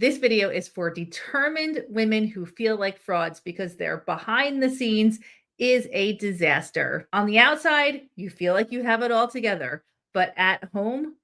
This video is for determined women who feel like frauds because their behind the scenes is a disaster. On the outside, you feel like you have it all together, but at home,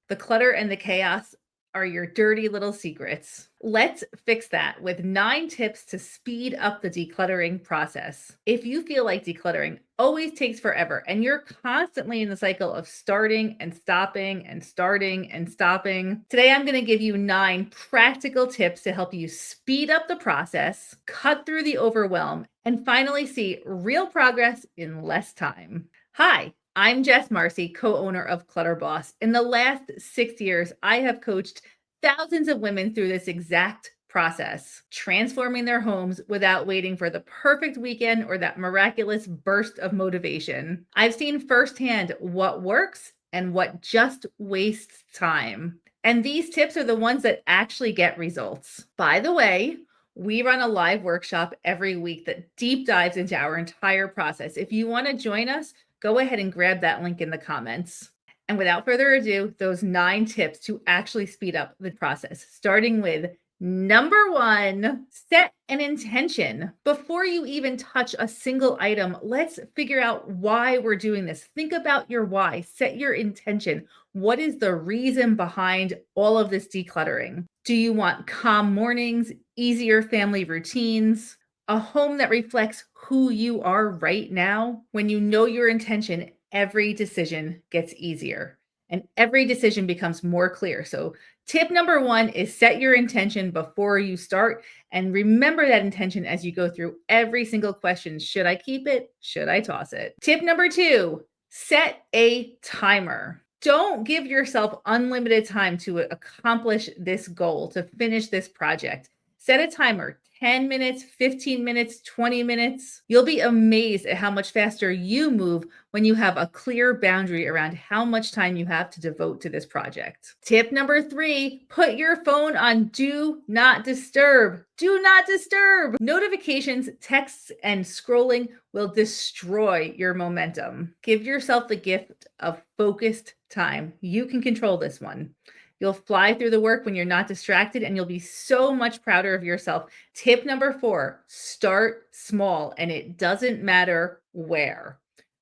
the clutter and the chaos are your dirty little secrets. Let's fix that with 9 tips to speed up the decluttering process. If you feel like decluttering always takes forever and you're constantly in the cycle of starting and stopping and starting and stopping, today I'm going to give you 9 practical tips to help you speed up the process, cut through the overwhelm, and finally see real progress in less time. Hi, I'm Jess Marcy, co-owner of Clutter Boss. In the last 6 years, I have coached thousands of women through this exact process, transforming their homes without waiting for the perfect weekend or that miraculous burst of motivation. I've seen firsthand what works and what just wastes time. And these tips are the ones that actually get results. By the way, we run a live workshop every week that deep dives into our entire process. If you want to join us, go ahead and grab that link in the comments. And without further ado, those 9 tips to actually speed up the process, starting with number 1, set an intention. Before you even touch a single item, let's figure out why we're doing this. Think about your why, set your intention. What is the reason behind all of this decluttering? Do you want calm mornings, easier family routines, a home that reflects who you are right now? When you know your intention, every decision gets easier and every decision becomes more clear. So tip number 1 is set your intention before you start, and remember that intention as you go through every single question. Should I keep it? Should I toss it? Tip number 2, set a timer. Don't give yourself unlimited time to accomplish this goal, to finish this project. Set a timer, 10 minutes, 15 minutes, 20 minutes. You'll be amazed at how much faster you move when you have a clear boundary around how much time you have to devote to this project. Tip number 3, put your phone on do not disturb. Do not disturb. Notifications, texts, and scrolling will destroy your momentum. Give yourself the gift of focused time. You can control this one. You'll fly through the work when you're not distracted, and you'll be so much prouder of yourself. Tip number 4, start small, and it doesn't matter where.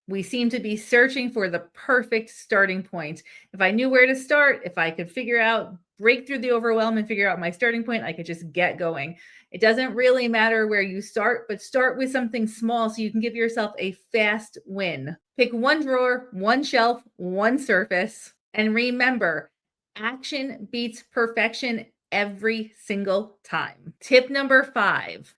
We seem to be searching for the perfect starting point. If I knew where to start, if I could break through the overwhelm and figure out my starting point, I could just get going. It doesn't really matter where you start, but start with something small so you can give yourself a fast win. Pick one drawer, one shelf, one surface, and remember, action beats perfection every single time. Tip number 5,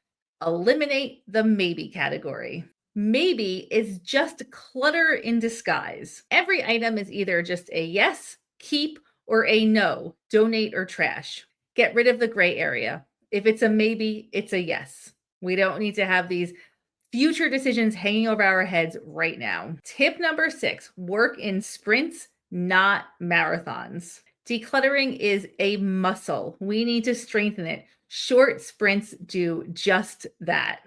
eliminate the maybe category. Maybe is just clutter in disguise. Every item is either just a yes, keep, or a no, donate or trash. Get rid of the gray area. If it's a maybe, it's a yes. We don't need to have these future decisions hanging over our heads right now. Tip number 6, work in sprints, not marathons. Decluttering is a muscle. We need to strengthen it. Short sprints do just that.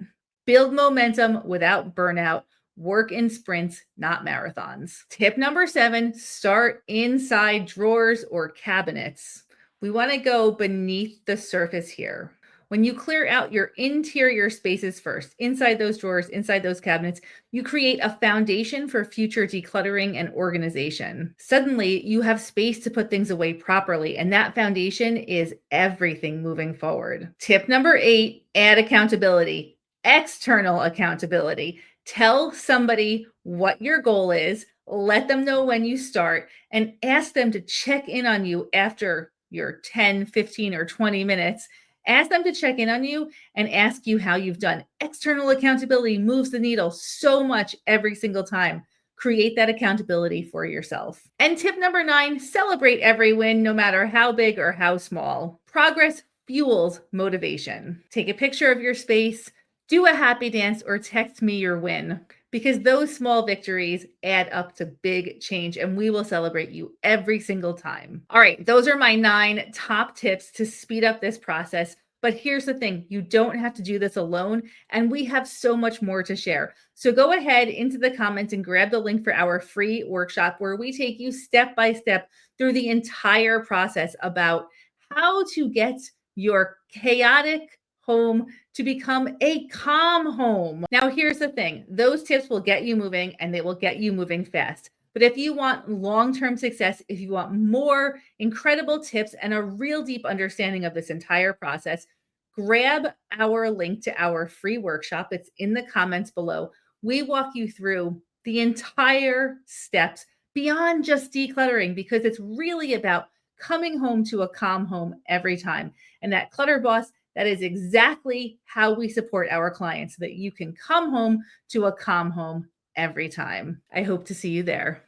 Build momentum without burnout. Work in sprints, not marathons. Tip number 7, start inside drawers or cabinets. We want to go beneath the surface here. When you clear out your interior spaces first, inside those drawers, inside those cabinets, you create a foundation for future decluttering and organization. Suddenly, you have space to put things away properly, and that foundation is everything moving forward. Tip number 8, add accountability, external accountability. Tell somebody what your goal is, let them know when you start, and ask them to check in on you after your 10, 15, or 20 minutes. Ask them to check in on you and ask you how you've done. External accountability moves the needle so much every single time. Create that accountability for yourself. And tip number 9, celebrate every win, no matter how big or how small. Progress fuels motivation. Take a picture of your space, do a happy dance, or text me your win, because those small victories add up to big change, and we will celebrate you every single time. All right, those are my 9 top tips to speed up this process. But here's the thing, you don't have to do this alone, and we have so much more to share. So go ahead into the comments and grab the link for our free workshop where we take you step by step through the entire process about how to get your chaotic home to become a calm home. Now, here's the thing, those tips will get you moving and they will get you moving fast. But if you want long term success, if you want more incredible tips and a real deep understanding of this entire process, grab our link to our free workshop. It's in the comments below. We walk you through the entire steps beyond just decluttering because it's really about coming home to a calm home every time. And at Clutter Boss, that is exactly how we support our clients so that you can come home to a calm home every time. I hope to see you there.